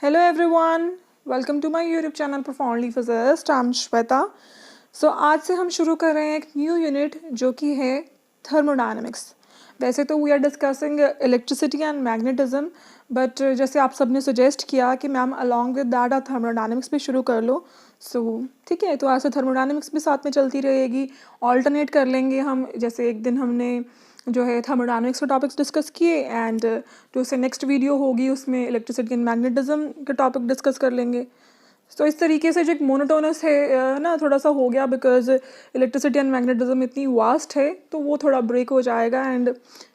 Hello everyone, welcome to my YouTube channel Profoundly Physicist. I'm Shweta. So आज से हम शुरू कर रहे हैं एक न्यू यूनिट जो कि है थर्मोडायनेमिक्स. वैसे तो we are discussing electricity and magnetism, but जैसे आप सबने सजेस्ट किया कि मैम अलॉन्ग विद दैट आप थर्मोडायनेमिक्स भी शुरू कर लो. सो ठीक है, तो आज से थर्मोडायनेमिक्स भी साथ में चलती रहेगी. ऑल्टरनेट कर लेंगे हम, जैसे एक दिन हमने जो है थर्मोडायनेमिक्स के टॉपिक्स डिस्कस किए एंड जो से नेक्स्ट वीडियो होगी उसमें इलेक्ट्रिसिटी एंड मैग्नेटिज्म के टॉपिक डिस्कस कर लेंगे. तो इस तरीके से जो एक मोनोटोनस है ना, थोड़ा सा हो गया बिकॉज इलेक्ट्रिसिटी एंड मैग्नेटिज्म इतनी वास्ट है, तो वो थोड़ा ब्रेक हो जाएगा एंड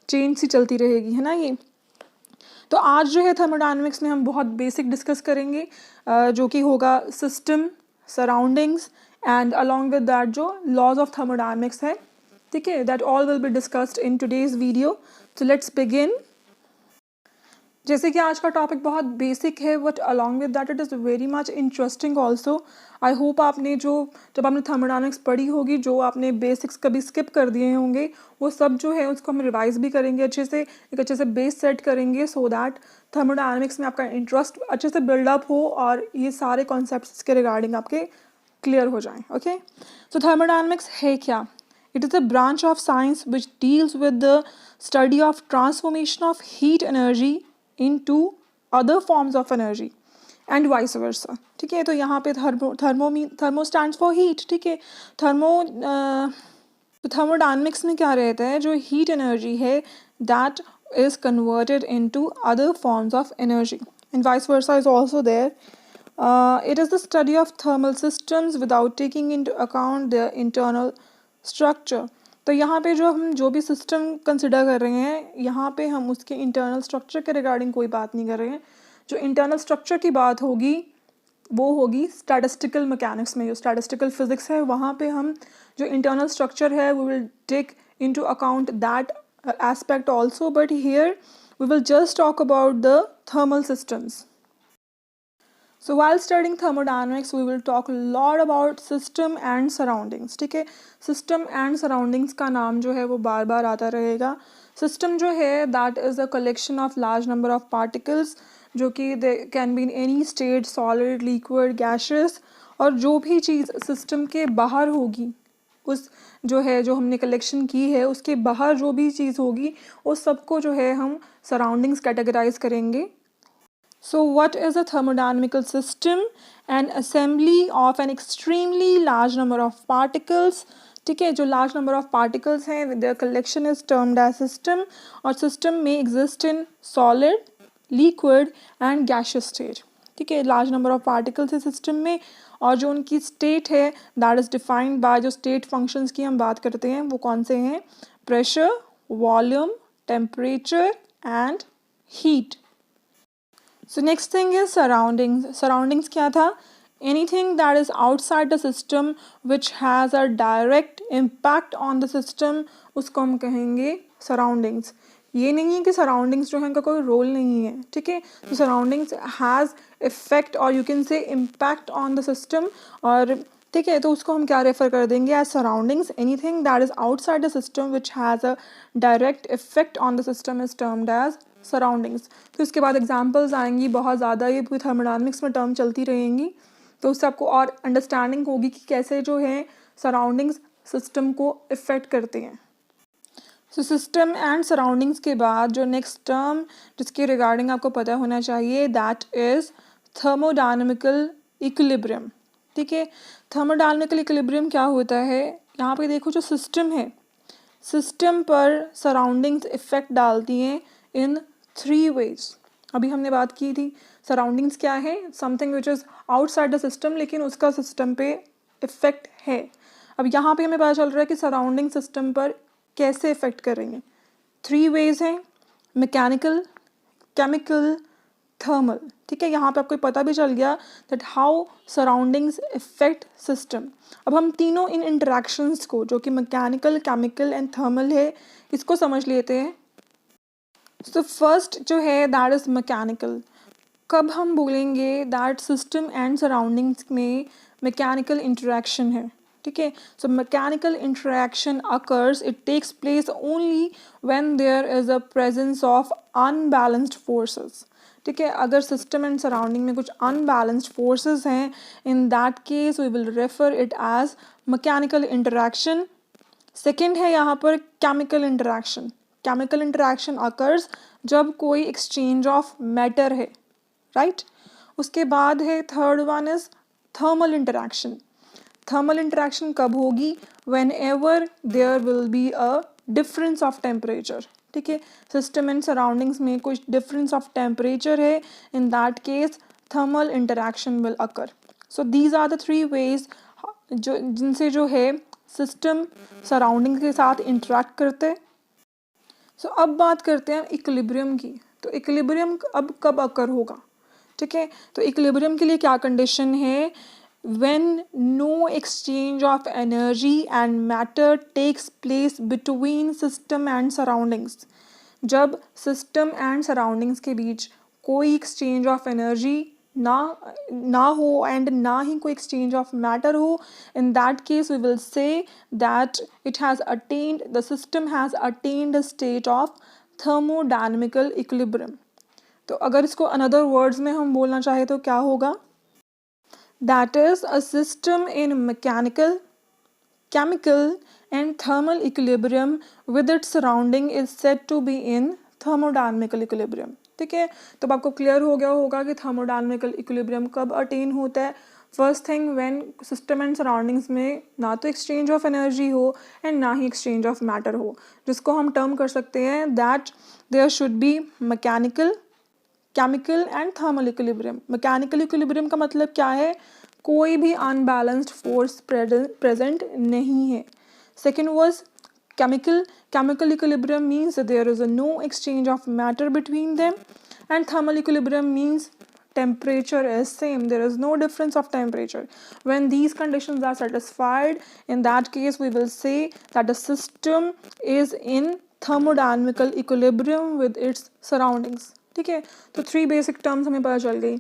चेंज सी चलती रहेगी, है ना ये. तो आज जो है थर्मोडायनेमिक्स में हम बहुत बेसिक डिस्कस करेंगे, जो कि होगा system, surroundings and along with that जो लॉज ऑफ थर्मोडायनेमिक्स है. ठीक है, that all will be discussed in today's video. So let's begin. जैसे कि आज का टॉपिक बहुत बेसिक है, but along with that it is very much interesting also. I hope आपने जब आपने थर्मोडायनेमिक्स पढ़ी होगी, जो आपने बेसिक्स कभी स्किप कर दिए होंगे, वो सब जो है उसको हम रिवाइज भी करेंगे अच्छे से, एक अच्छे से बेस सेट करेंगे सो दैट थर्मोडायनेमिक्स में आपका इंटरेस्ट अच्छे से बिल्डअप हो और ये सारे कॉन्सेप्ट्स के रिगार्डिंग आपके क्लियर हो जाएं. ओके, सो थर्मोडायनेमिक्स है क्या? It is a branch of science which deals with the study of transformation of heat energy into other forms of energy and vice versa. ठीक है, तो यहाँ पे थर्मो स्टैंड्स फॉर हीट. ठीक है, थर्मोडायनेमिक्स में क्या रहता है, जो हीट एनर्जी है that is converted into other forms of energy and vice versa is also there. It is the study of thermal systems without taking into account their internal structure. तो यहाँ पे हम जो भी सिस्टम कंसिडर कर रहे हैं, यहाँ पे हम उसके इंटरनल स्ट्रक्चर के रिगार्डिंग कोई बात नहीं कर रहे हैं. जो इंटरनल स्ट्रक्चर की बात होगी वो होगी स्टैटिस्टिकल मैकेनिक्स में, जो स्टैटिस्टिकल फिजिक्स है वहाँ पे हम जो इंटरनल स्ट्रक्चर है we will take into account that aspect also, but here we will just talk about the thermal systems. So while studying thermodynamics, we will talk a lot about system and surroundings. ठीक है, system and surroundings का नाम जो है वो बार बार आता रहेगा. System जो है that is a collection of large number of particles, जो कि they can be in any state, solid, liquid, gaseous, और जो भी चीज़ system के बाहर होगी, उस जो हमने कलेक्शन की है उसके बाहर जो भी चीज़ होगी उस सबको जो है हम सराउंडिंग्स कैटेगराइज करेंगे. So what is a thermodynamical system? An assembly of an extremely large number of particles. ठीक है, जो large number of particles हैं, their collection is termed as system, और system में exist in solid, liquid and gaseous state. ठीक है, large number of particles है system में, और जो उनकी state है that is defined by जो state functions की हम बात करते हैं वो कौन से हैं? Pressure, volume, temperature and heat. So next thing is surroundings. Surroundings क्या था? Anything that is outside the system which has a direct impact on the system, उसको हम कहेंगे surroundings. ये नहीं है कि surroundings जो है उनका कोई रोल नहीं है. ठीक है, तो surroundings has effect और you can say impact on the system, और ठीक है, तो उसको हम क्या रेफर कर देंगे as surroundings. Anything that is outside the system which has a direct effect on the system is termed as surroundings. तो इसके बाद एग्जांपल्स आएंगी बहुत ज़्यादा, ये पूरी थर्मोडायनेमिक्स में टर्म चलती रहेंगी, तो उससे आपको और अंडरस्टैंडिंग होगी कि कैसे जो है सराउंडिंग्स सिस्टम को इफ़ेक्ट करते हैं. सो सिस्टम एंड सराउंडिंग्स के बाद जो नेक्स्ट टर्म जिसके रिगार्डिंग आपको पता होना चाहिए दैट इज़ थर्मोडायनेमिकल इक्विलिब्रियम. ठीक है, थर्मोडायनेमिकल इक्विलिब्रियम क्या होता है? यहाँ पे देखो, जो सिस्टम है, सिस्टम पर सराउंडिंग्स इफ़ेक्ट डालती हैं इन 3 ways. अभी हमने बात की थी सराउंडिंग्स क्या है, something which is outside the system लेकिन उसका सिस्टम पे इफ़ेक्ट है. अब यहाँ पे हमें पता चल रहा है कि सराउंडिंग सिस्टम पर कैसे इफ़ेक्ट करेंगे. 3 ways हैं, मैकेनिकल, केमिकल, थर्मल. ठीक है, यहाँ पे आपको पता भी चल गया that how surroundings effect system. अब हम तीनों इन इंटरेक्शंस को, जो कि मैकेनिकल, केमिकल एंड थर्मल है, इसको समझ लेते हैं. तो फर्स्ट जो है दैट इज़ मैकेनिकल. कब हम बोलेंगे दैट सिस्टम एंड सराउंडिंग्स में मैकेनिकल इंटरेक्शन है? ठीक है, so mechanical interaction occurs, it takes place only when there is a presence of unbalanced forces. ठीक है, अगर सिस्टम एंड सराउंडिंग में कुछ अनबैलेंस्ड फोर्सेस हैं, in that case we will refer it as mechanical interaction. Second है यहाँ पर chemical interaction. Chemical interaction occurs जब कोई एक्सचेंज ऑफ मैटर है, राइट। उसके बाद है third one is thermal interaction. Thermal interaction कब होगी? Whenever there will be a difference of temperature, ठीक है, सिस्टम एंड सराउंडिंग्स में कुछ डिफरेंस ऑफ टेम्परेचर है, in that case thermal interaction will occur. So these are the three ways जो जिनसे जो है सिस्टम सराउंडिंग के साथ इंटरेक्ट करते। सो अब बात करते हैं इक्विलिब्रियम की। तो इक्विलिब्रियम अब कब अकर होगा, ठीक है। तो इक्विलिब्रियम के लिए क्या कंडीशन है? when no exchange of energy and matter takes place between system and surroundings। जब सिस्टम एंड सराउंडिंग्स के बीच कोई एक्सचेंज ऑफ एनर्जी ना हो एंड ना ही कोई एक्सचेंज ऑफ मैटर हो, in that case we will say that it has attained the system has attained a state of thermodynamical equilibrium. तो अगर इसको अनदर वर्ड्स में हम बोलना चाहे तो क्या होगा? That is, a system in mechanical, chemical and thermal equilibrium with its surrounding is said to be in thermodynamical equilibrium। ठीक है, तो अब आपको क्लियर हो गया होगा कि थर्मोडायनेमिकल इक्विलिब्रियम कब अटेन होता है। First thing, when system and surroundings में ना तो एक्सचेंज ऑफ एनर्जी हो एंड ना ही एक्सचेंज ऑफ मैटर हो, जिसको हम टर्म कर सकते हैं that there should be mechanical, chemical and thermal equilibrium. Mechanical equilibrium का मतलब क्या है? कोई भी अनबैलेंस्ड फोर्स प्रेजेंट नहीं है। Second was chemical. Chemical equilibrium means there is no exchange of matter between them, and thermal equilibrium means temperature is same, there is no difference of temperature. When these conditions are satisfied, in that case we will say that the system is in thermodynamical equilibrium with its surroundings। ठीक है, तो three basic terms हमें पता चल गई।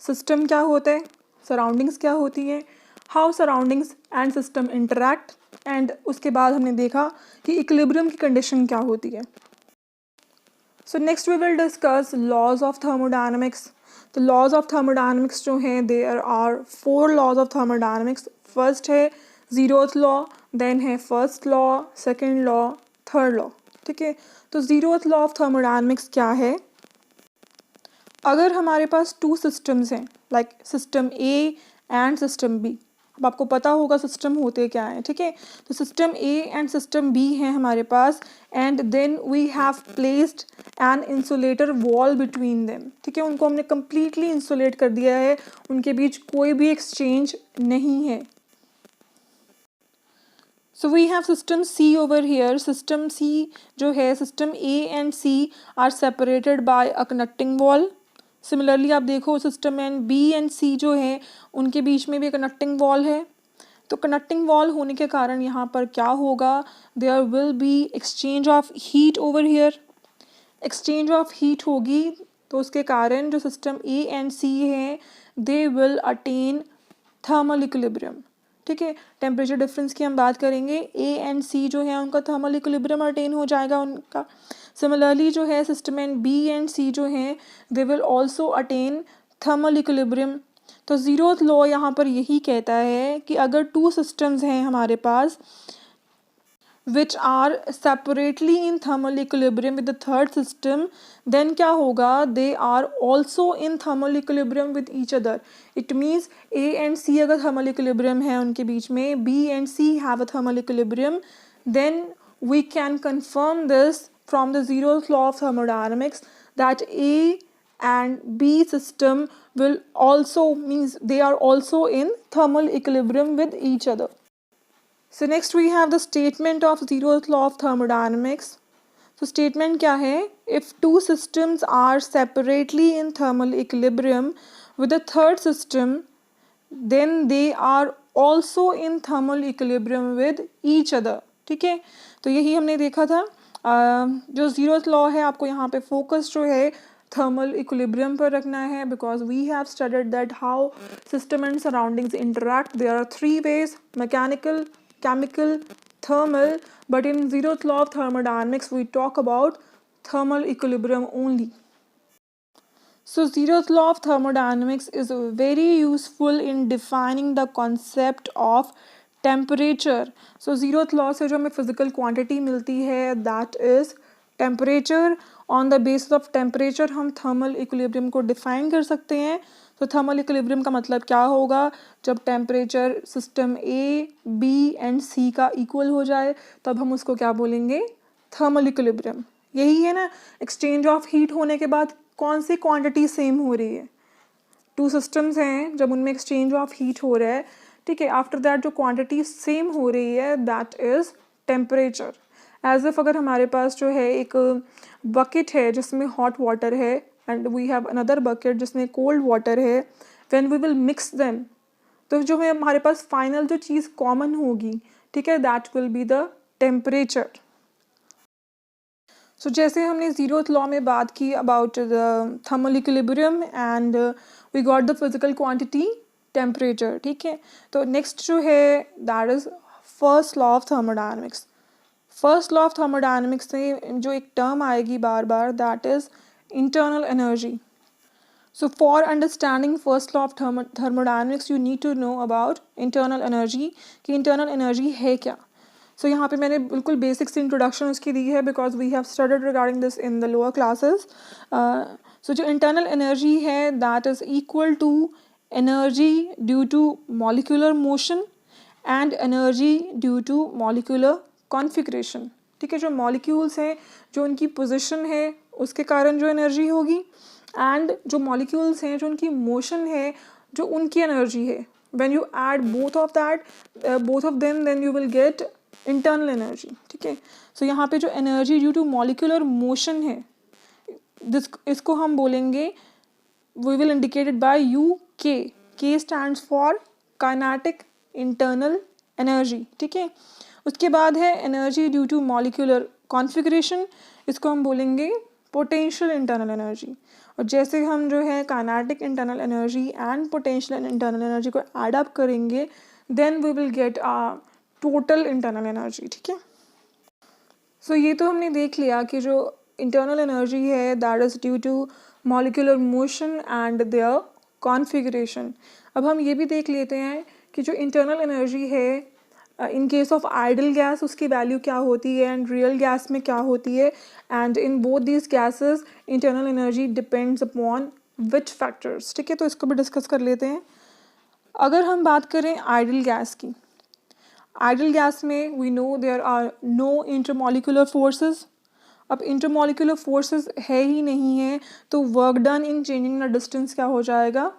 System क्या होता है, सराउंडिंग्स क्या होती है, how surroundings and system interact, and उसके बाद हमने देखा कि इक्विलिब्रियम की कंडीशन क्या होती है। So next we will discuss laws of thermodynamics. तो लॉज ऑफ थर्मोडायनेमिक्स जो हैं, there are 4 laws of thermodynamics. First है जीरोथ लॉ, देन है first law, second law, third law. ठीक है, तो जीरोथ लॉ ऑफ थर्मोडायनेमिक्स क्या है? अगर हमारे पास टू सिस्टम्स हैं, like system A and system B, अब आपको पता होगा सिस्टम होते क्या हैं, ठीक है। तो system A and system B है हमारे पास, and then we have placed an insulator wall between them. ठीक है, उनको हमने कम्प्लीटली इंसुलेट कर दिया है, उनके बीच कोई भी एक्सचेंज नहीं है। So we have system C over here. System C जो है, system A and C are separated by a connecting wall. Similarly आप देखो system and B and C जो है, उनके बीच में भी कनेक्टिंग वॉल है। तो कनेक्टिंग वॉल होने के कारण यहाँ पर क्या होगा? There will be exchange of heat over here. Exchange of heat होगी, तो उसके कारण जो सिस्टम ए एंड सी है, they will attain thermal equilibrium. ठीक है, टेम्परेचर डिफरेंस की हम बात करेंगे, ए एंड सी जो है उनका थर्मल इक्विलिब्रियम अटेन हो जाएगा उनका। सिमिलरली जो है system and B and C जो हैं, they will also attain thermal equilibrium. तो जीरोथ लॉ यहाँ पर यही कहता है कि अगर टू सिस्टम्स हैं हमारे पास which are separately in thermal equilibrium with the third system, then क्या होगा? They are also in thermal equilibrium with each other। It means A and C अगर thermal equilibrium है उनके बीच में, B and C have a thermal equilibrium, then we can confirm this from the zeroth law of thermodynamics that A and B system will also means they are also in thermal equilibrium with each other। So next we have the statement of zeroth law of thermodynamics। So statement क्या है? If two systems are separately in thermal equilibrium with the third system, then they are also in thermal equilibrium with each other। ठीक है, तो यही हमने देखा था। जो zeroth law है, आपको यहाँ पे फोकस जो है thermal equilibrium पर रखना है, because we have studied that how system and surroundings interact। There are three ways: mechanical, chemical, thermal, but in zeroth law of thermodynamics we talk about thermal equilibrium only। So zeroth law of thermodynamics is very useful in defining the concept of temperature. So zeroth law से जो हमें physical quantity मिलती है that is temperature. On the basis of temperature हम thermal equilibrium को define कर सकते हैं. तो thermal equilibrium का मतलब क्या होगा? जब temperature system A, B and C का equal हो जाए तब हम उसको क्या बोलेंगे? Thermal equilibrium. यही है ना, exchange of heat होने के बाद कौन सी क्वांटिटी सेम हो रही है? टू सिस्टम्स हैं, जब उनमें एक्सचेंज ऑफ हीट हो रहा है, ठीक है, आफ्टर दैट जो क्वांटिटी सेम हो रही है that is temperature. As if अगर हमारे पास जो है एक बकेट है जिसमें हॉट वाटर है and we have another bucket जिसमें कोल्ड वाटर है, when we will mix them, तो जो है हमारे पास फाइनल जो चीज़ कॉमन होगी, ठीक है, that will be the temperature. So जैसे हमने ज़ीरोथ लॉ में बात की about the thermal equilibrium and we got the physical quantity temperature, ठीक है. तो नेक्स्ट जो है that is first law of thermodynamics. First law of thermodynamics से जो एक टर्म आएगी बार बार that is internal energy. So for understanding first law of thermodynamics, you need to know about internal energy. कि internal energy है क्या. So यहाँ पे मैंने बिल्कुल बेसिक सी इंट्रोडक्शन उसकी दी है because we have studied regarding this in the lower classes. So जो इंटरनल एनर्जी है that is equal to energy due to molecular motion and energy due to molecular configuration. ठीक है, जो मॉलिक्यूल्स हैं जो उनकी पोजिशन है उसके कारण जो एनर्जी होगी एंड जो मॉलिक्यूल्स हैं जो उनकी मोशन है जो उनकी एनर्जी है. When you add both of them then you will get internal energy. ठीक है, सो यहाँ पे जो energy due to molecular motion है इसको हम बोलेंगे, we will indicated by U K. K stands for kinetic internal energy. ठीक है, उसके बाद है energy due to molecular configuration, इसको हम बोलेंगे पोटेंशियल इंटरनल एनर्जी. और जैसे हम जो है kinetic internal energy and potential internal energy को एड अप करेंगे then we will get a total internal energy. ठीक है, सो ये तो हमने देख लिया कि जो इंटरनल एनर्जी है that is due to molecular motion and their configuration. अब हम ये भी देख लेते हैं कि जो इंटरनल एनर्जी है in case of ideal gas उसकी वैल्यू क्या होती है एंड रियल गैस में क्या होती है, and in both these gases internal energy depends upon which factors. ठीक है, तो इसको भी डिस्कस कर लेते हैं. अगर हम बात करें आइडल गैस की, आइडल गैस में we know there are no intermolecular forces. अब इंटरमॉलिक्यूलर फोर्सेस है ही नहीं है तो work done in changing the distance क्या हो जाएगा?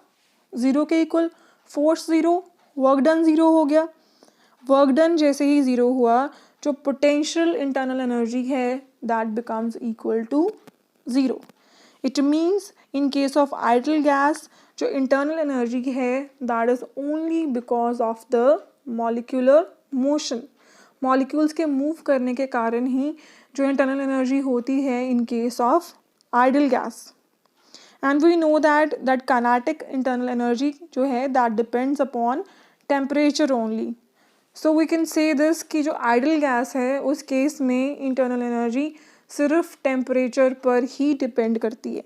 ज़ीरो के equal. Force zero, work done zero हो गया. वर्क डन जैसे ही ज़ीरो हुआ जो पोटेंशियल इंटरनल एनर्जी है that becomes equal to zero. It means in case of ideal gas जो इंटरनल एनर्जी है that is only because of the molecular motion. Molecules के मूव करने के कारण ही जो इंटरनल एनर्जी होती है in case of ideal gas. And we know that kinetic internal energy जो है that depends upon temperature only. So we can say this कि जो आइडल गैस है उस केस में इंटरनल एनर्जी सिर्फ टेम्परेचर पर ही डिपेंड करती है.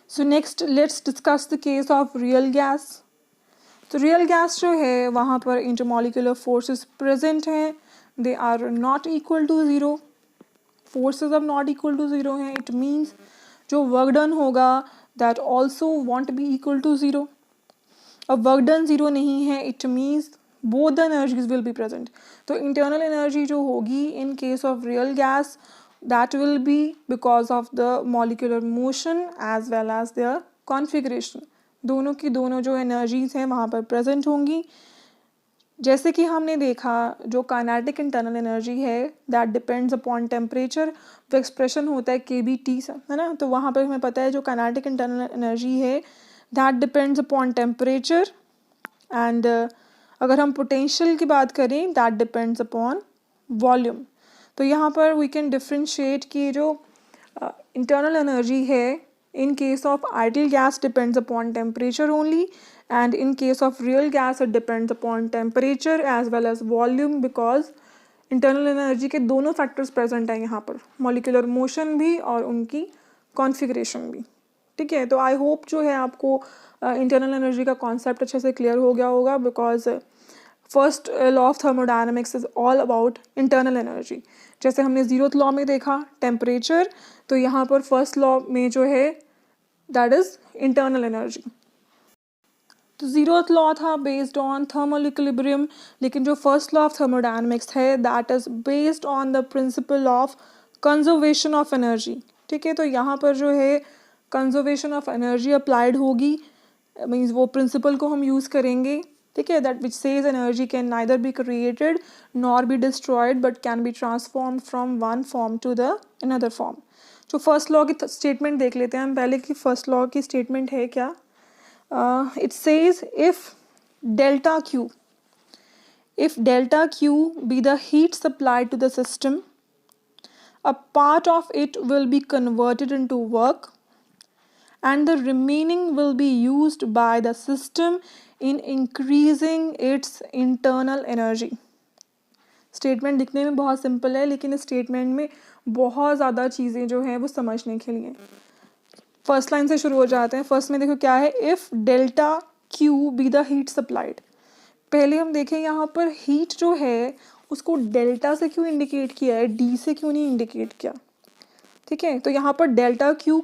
So next let's discuss the case of real gas. तो रियल गैस जो है वहाँ पर इंटरमॉलिक्यूलर फोर्सेस प्रेजेंट हैं, they are not equal to zero. Forces अब नॉट इक्वल टू ज़ीरो हैं. इट मीन्स जो वर्क डन होगा that also won't be equal to zero. अब वर्क डन ज़ीरो नहीं है it means both the energies will be present. तो internal energy जो होगी इन case of real gas that will be because of the molecular motion as well as their configuration. दोनों की दोनों जो एनर्जीज हैं वहाँ पर प्रेजेंट होंगी. जैसे कि हमने देखा जो काइनेटिक इंटरनल एनर्जी है दैट डिपेंड्स अपॉन टेम्परेचर. वो एक्सप्रेशन होता है के बी टी से, है ना. तो वहाँ पर हमें पता है जो काइनेटिक इंटरनल एनर्जी है that depends upon temperature. And अगर हम पोटेंशियल की बात करें दैट डिपेंड्स अपॉन वॉल्यूम. तो यहाँ पर वी कैन डिफ्रेंशिएट कि जो इंटरनल एनर्जी है in case of ideal gas depends upon temperature only, and in case of real gas it depends upon temperature as well as volume because internal energy के दोनों factors present हैं यहाँ पर, molecular motion भी और उनकी configuration भी. ठीक है। तो आई होप जो है आपको इंटरनल एनर्जी का कॉन्सेप्ट अच्छे से क्लियर हो गया होगा, because first law of thermodynamics is all about internal energy. जैसे हमने जीरोथ लॉ में देखा टेम्परेचर, तो यहाँ पर फर्स्ट लॉ में जो है दैट इज इंटरनल एनर्जी। तो जीरोथ लॉ था बेस्ड ऑन थर्मल इक्विलिब्रियम, लेकिन जो फर्स्ट लॉ ऑफ थर्मोडायनामिक्स है that is based on the principle of conservation of energy. ठीक है, तो यहाँ पर जो है कंजर्वेशन ऑफ एनर्जी अप्लाइड होगी, मीन्स वो प्रिंसिपल को हम यूज़ करेंगे। ठीक है, that which says energy can neither be created nor be destroyed but can be transform from one form to the another form. जो फर्स्ट लॉ की statement देख लेते हैं हम पहले कि फर्स्ट लॉ की स्टेटमेंट है क्या। It says if delta Q be the heat supplied to the system, a part of it will be converted into work and the remaining will be used by the system in increasing its internal energy। Statement दिखने में बहुत simple है, लेकिन इस statement में बहुत ज़्यादा चीज़ें जो हैं वो समझने के लिए। फर्स्ट लाइन से शुरू हो जाते हैं। फर्स्ट में देखो क्या है, if delta Q be the heat supplied. पहले हम देखें यहाँ पर हीट जो है उसको डेल्टा से क्यों इंडिकेट किया है, डी से क्यों नहीं इंडिकेट किया। ठीक है, तो यहाँ पर डेल्टा क्यू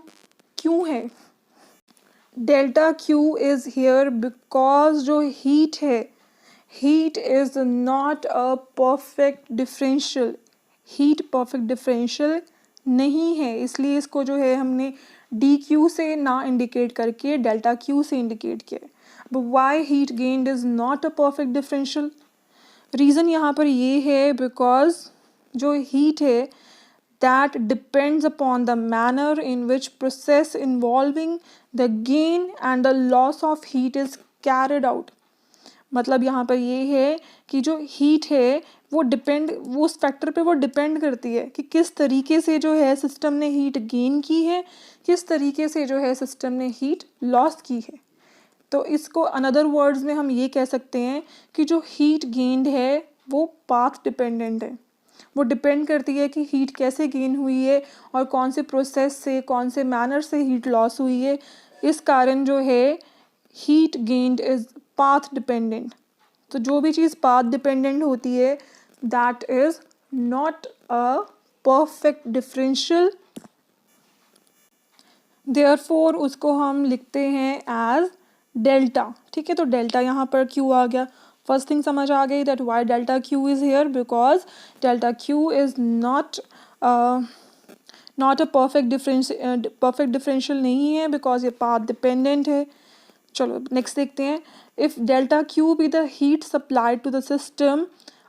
क्यों है, delta Q is here because जो हीट है, heat is not a perfect differential, heat perfect differential नहीं है, इसलिए इसको जो है हमने डी क्यू से ना इंडिकेट करके डेल्टा क्यू से इंडिकेट किया। But why heat gained is not a perfect differential, reason यहाँ पर ये है बिकॉज जो हीट है that depends upon the manner in which process involving the gain and the loss of heat is carried out. मतलब यहाँ पर ये है कि जो हीट है वो उस फैक्टर पे वो डिपेंड करती है कि किस तरीके से जो है सिस्टम ने हीट गेन की है, किस तरीके से जो है सिस्टम ने हीट लॉस की है। तो इसको अनदर वर्ड्स में हम ये कह सकते हैं कि जो हीट गेन्ड है वो पाथ डिपेंडेंट है, वो डिपेंड करती है कि हीट कैसे गेन हुई है और कौन से प्रोसेस से, कौन से मैनर से हीट लॉस हुई है। इस कारण जो है heat gained is path dependent. तो जो भी चीज़ पाथ डिपेंडेंट होती है that is not a perfect differential, therefore उसको हम लिखते हैं एज डेल्टा। ठीक है, तो डेल्टा यहाँ पर क्यू आ गया। फर्स्ट थिंग समझ आ गई that why delta Q is here, because delta Q is not a perfect differential नहीं है, बिकॉज ये पाथ डिपेंडेंट है। चलो नेक्स्ट देखते हैं, if delta Q be the heat supplied to the system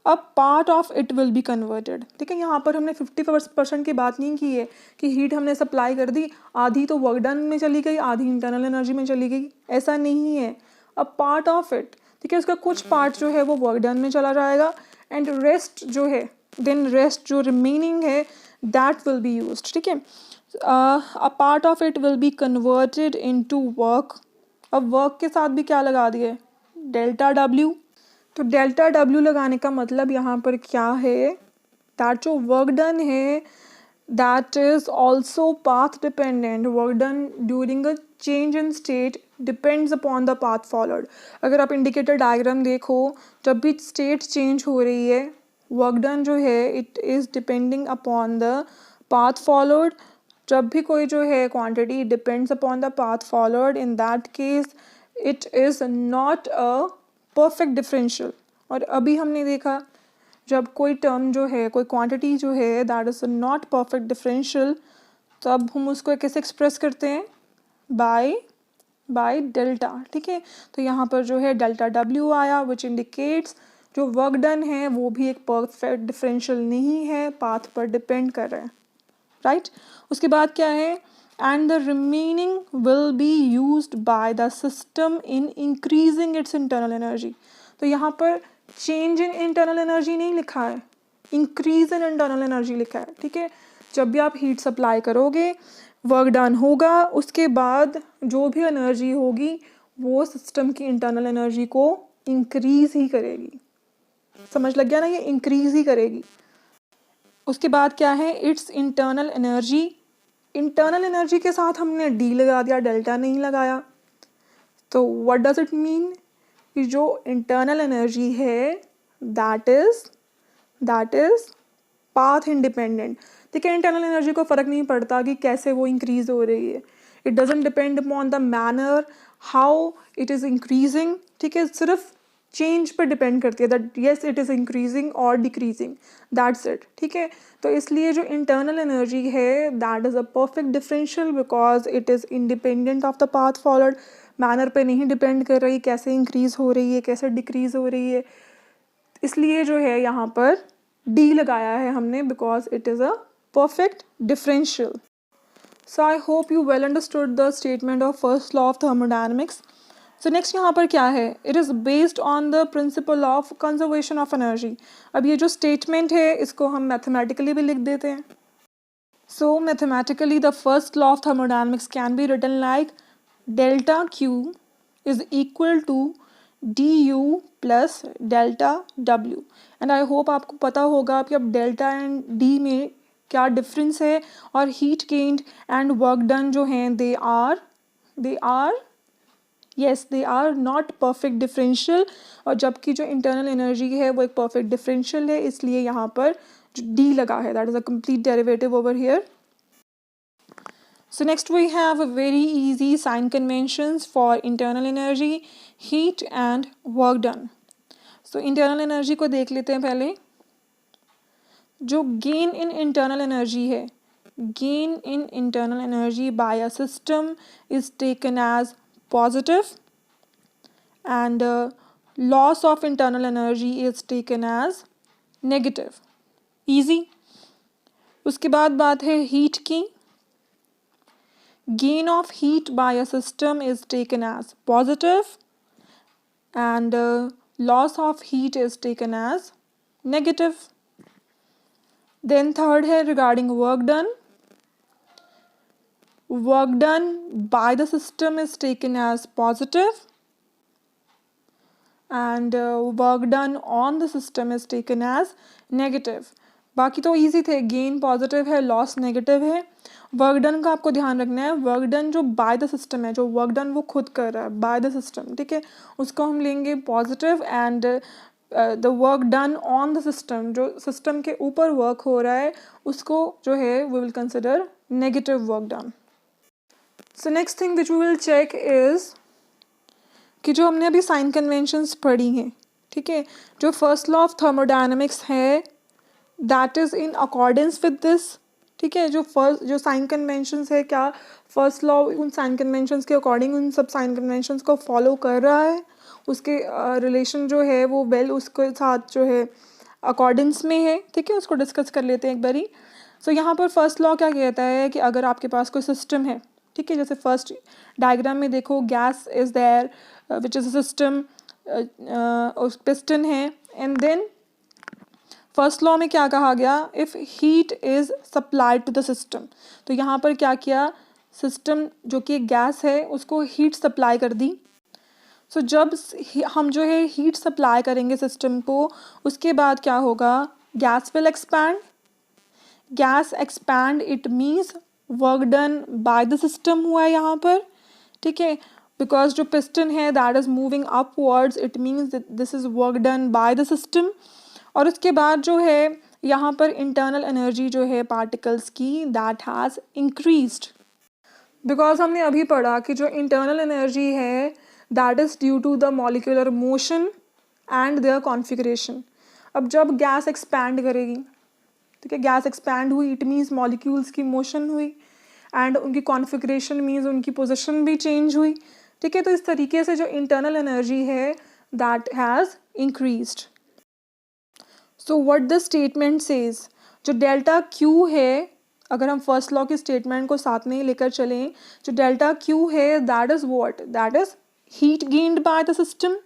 a part of it will be converted. ठीक है, यहाँ पर हमने 50% की बात नहीं की है कि हीट हमने सप्लाई कर दी, आधी तो वर्क डन में चली गई, आधी इंटरनल एनर्जी में चली गई, ऐसा नहीं है। अ पार्ट ऑफ इट, ठीक है, उसका कुछ पार्ट जो है वो वर्क डन में चला जाएगा एंड रेस्ट जो है, देन रेस्ट जो रिमेनिंग है दैट विल बी यूज्ड। ठीक है, अ part of it will be converted into work. अब वर्क के साथ भी क्या लगा दिए, डेल्टा डब्ल्यू। तो डेल्टा डब्ल्यू लगाने का मतलब यहाँ पर क्या है, दैट जो वर्क डन है that is also path dependent. Work done during a change in state depends upon the path followed. अगर आप इंडिकेटर डायग्राम देखो, जब भी स्टेट चेंज हो रही है वर्क डन जो है it is depending upon the path followed. जब भी कोई जो है quantity depends upon the path followed, in that case it is not a perfect differential. और अभी हमने देखा जब कोई टर्म जो है, कोई क्वांटिटी जो है that is not perfect differential, तब हम उसको कैसे एक्सप्रेस करते हैं, बाय डेल्टा। ठीक है, तो यहाँ पर जो है डेल्टा डब्ल्यू आया विच इंडिकेट्स जो वर्क डन है वो भी एक परफेक्ट डिफरेंशियल नहीं है, पाथ पर डिपेंड कर रहा है। राइट, उसके बाद क्या है, and the remaining will be used by the system in increasing its internal energy. तो यहाँ पर चेंज इन इंटरनल एनर्जी नहीं लिखा है, इंक्रीज इन इंटरनल एनर्जी लिखा है। ठीक है, जब भी आप हीट सप्लाई करोगे वर्क डन होगा, उसके बाद जो भी एनर्जी होगी वो सिस्टम की इंटरनल एनर्जी को इंक्रीज ही करेगी। समझ लग गया ना, ये इंक्रीज ही करेगी। उसके बाद क्या है, it's internal energy internal energy के साथ हमने डी लगा दिया, डेल्टा नहीं लगाया, तो व्हाट डज इट मीन कि जो इंटरनल एनर्जी है दैट इज पाथ इंडिपेंडेंट। ठीक है, इंटरनल एनर्जी को फ़र्क नहीं पड़ता कि कैसे वो इंक्रीज हो रही है, it doesn't depend upon the manner how it is increasing. ठीक है, सिर्फ चेंज पर डिपेंड करती है that yes it is increasing और डिक्रीजिंग, दैट्स इट। ठीक है, तो इसलिए जो इंटरनल एनर्जी है that is a perfect differential because it is independent of the path followed, manner पे नहीं डिपेंड कर रही कैसे इंक्रीज़ हो रही है कैसे डिक्रीज़ हो रही है, इसलिए जो है यहाँ पर डी लगाया है हमने because it is a perfect differential. So I hope you well understood the statement of first law of thermodynamics. So next यहाँ पर क्या है, it is based on the principle of conservation of energy. अब ये जो statement है इसको हम mathematically भी लिख देते हैं. So mathematically the first law of thermodynamics can be written like delta Q is equal to du plus delta W. And I hope आपको पता होगा कि अब delta and D में क्या डिफरेंस है, और heat gained and work done जो हैं they are not perfect differential, और जबकि जो इंटरनल एनर्जी है वो एक परफेक्ट डिफरेंशियल है, इसलिए यहाँ पर जो डी लगा है that is a complete derivative over here. So next we have a very easy sign conventions for internal energy, heat and work done. So internal energy को देख लेते हैं पहले. जो गेन इन इंटरनल एनर्जी है, gain in internal energy by a system is taken as positive and loss of internal energy is taken as negative. Easy. उसके बाद बात है हीट की. Gain of heat by a system is taken as positive and loss of heat is taken as negative. Then third है regarding work done. Work done by the system is taken as positive and work done on the system is taken as negative. बाकी तो easy थे, gain positive है, loss negative है. Work done का आपको ध्यान रखना है, वर्क डन जो बाय द सिस्टम है, जो वर्क डन वो खुद कर रहा है बाय द सिस्टम, ठीक है, उसको हम लेंगे positive and the work done on the system, जो सिस्टम के ऊपर वर्क हो रहा है उसको जो है we will consider negative work done. So next thing which we will check is कि जो हमने अभी साइन कन्वेंशंस पढ़ी हैं, ठीक है, जो फर्स्ट लॉ ऑफ थर्मोडायनेमिक्स है that is in accordance with this. ठीक है, जो साइन कन्वेंशंस है, क्या फर्स्ट लॉ उन साइन कन्वेंशंस के अकॉर्डिंग उन सब साइन कन्वेंशंस को फॉलो कर रहा है, उसके रिलेशन जो है वो उसके साथ जो है अकॉर्डेंस में है. ठीक है, उसको डिस्कस कर लेते हैं एक बारी. सो यहाँ पर फर्स्ट लॉ क्या कहता है कि अगर आपके पास कोई सिस्टम है, ठीक है, जैसे फर्स्ट डायग्राम में देखो gas is there which is a system, piston है, एंड देन फर्स्ट लॉ में क्या कहा गया, if heat is supplied to the system. तो यहाँ पर क्या किया, सिस्टम जो कि गैस है उसको हीट सप्लाई कर दी. सो जब हम जो है हीट सप्लाई करेंगे सिस्टम को, उसके बाद क्या होगा, gas will expand. Gas expand it means work done by the system हुआ है यहाँ पर. ठीक है, बिकॉज जो पिस्टन है that is moving upwards, it means this is work done by the system. और उसके बाद जो है यहाँ पर इंटरनल एनर्जी जो है पार्टिकल्स की दैट हैज़ इंक्रीज्ड, बिकॉज हमने अभी पढ़ा कि जो इंटरनल एनर्जी है that is due to the molecular motion and their configuration. अब जब गैस एक्सपैंड करेगी, ठीक है, गैस एक्सपैंड हुई इट मीन्स मॉलिक्यूल्स की मोशन हुई एंड उनकी कॉन्फिगरेशन मीन्स उनकी पोजीशन भी चेंज हुई. ठीक है, तो इस तरीके से जो इंटरनल एनर्जी है that has increased. So what the statement says, जो डेल्टा क्यू है, अगर हम फर्स्ट लॉ के स्टेटमेंट को साथ में ही लेकर चलें, जो डेल्टा क्यू है that is what, that is heat gained by the system.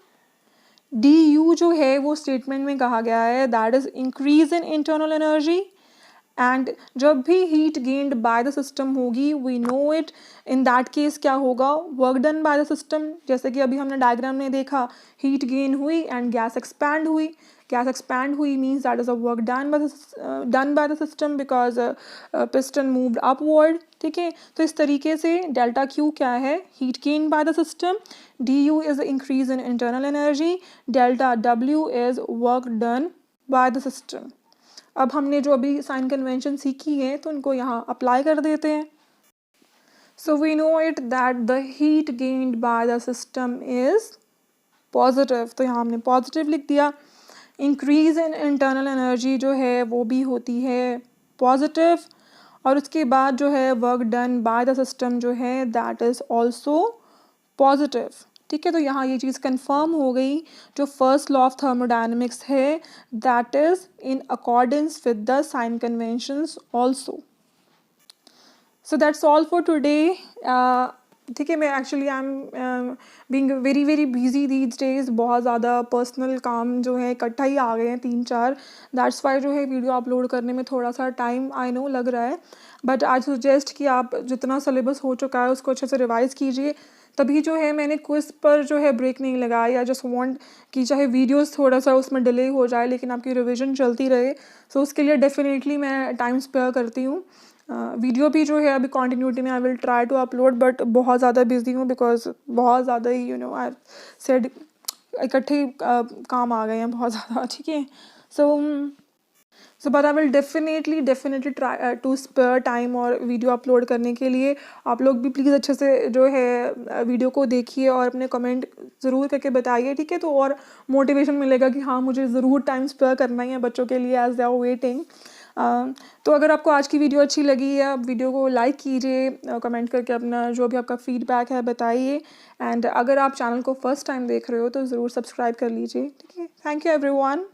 D U जो है वो स्टेटमेंट में कहा गया है that is increase in internal energy. And जब भी heat gained by the system होगी we know it, in that case क्या होगा, work done by the system. जैसे कि अभी हमने डायग्राम में देखा, हीट गेन हुई एंड गैस एक्सपैंड हुई, गैस एक्सपैंड हुई means that is a work done by the system because piston moved upward, ठीक है। तो इस तरीके से डेल्टा क्यू क्या है, heat gain by the system, D you is increase in internal energy, delta W is work done by the system. अब हमने जो अभी साइन कन्वेंशन सीखी है तो उनको यहाँ अप्लाई कर देते हैं। So we know it that the heat gained by the system is positive, तो यहाँ हमने पॉजिटिव लिख दिया। इंक्रीज इन इंटरनल एनर्जी जो है वो भी होती है पॉजिटिव, और उसके बाद जो है work done by the system जो है दैट इज़ ऑल्सो पॉजिटिव, ठीक है। तो यहाँ ये चीज़ कंफर्म हो गई, जो फर्स्ट लॉ ऑफ थर्मोडायनेमिक्स है that is in accordance with the sign conventions also. So that's all for today, ठीक है। मैं actually I am being very very busy these days, बहुत ज़्यादा पर्सनल काम जो है इकट्ठा ही आ गए हैं 3-4, दैट्स वाई जो है वीडियो अपलोड करने में थोड़ा सा टाइम आई नो लग रहा है। बट आई सजेस्ट कि आप जितना सिलेबस हो चुका है उसको अच्छे से रिवाइज़ कीजिए, तभी जो है मैंने क्विज़ पर जो है ब्रेक नहीं लगाया। आई जस्ट वांट कि चाहे वीडियोस थोड़ा सा उसमें डिले हो जाए लेकिन आपकी रिवीजन चलती रहे, सो उसके लिए डेफिनेटली मैं टाइम स्पेयर करती हूँ। वीडियो भी जो है अभी कॉन्टीन्यूटी में I will try to upload, but बहुत ज़्यादा बिजी हूँ बिकॉज बहुत ज़्यादा ही आई सेड इकट्ठे काम आ गए हैं बहुत ज़्यादा, ठीक है। So but I will definitely try to spare time और वीडियो अपलोड करने के लिए। आप लोग भी प्लीज़ अच्छे से जो है वीडियो को देखिए और अपने कमेंट ज़रूर करके बताइए, ठीक है। तो और मोटिवेशन मिलेगा कि हाँ मुझे ज़रूर टाइम स्पेयर करना ही है बच्चों के लिए एज दे आर वेटिंग। तो अगर आपको आज की वीडियो अच्छी लगी है, आप वीडियो को लाइक कीजिए, कमेंट करके अपना जो भी आपका फीडबैक है बताइए, एंड अगर आप चैनल को फर्स्ट टाइम देख रहे हो तो ज़रूर सब्सक्राइब कर लीजिए, ठीक है। Thank you everyone.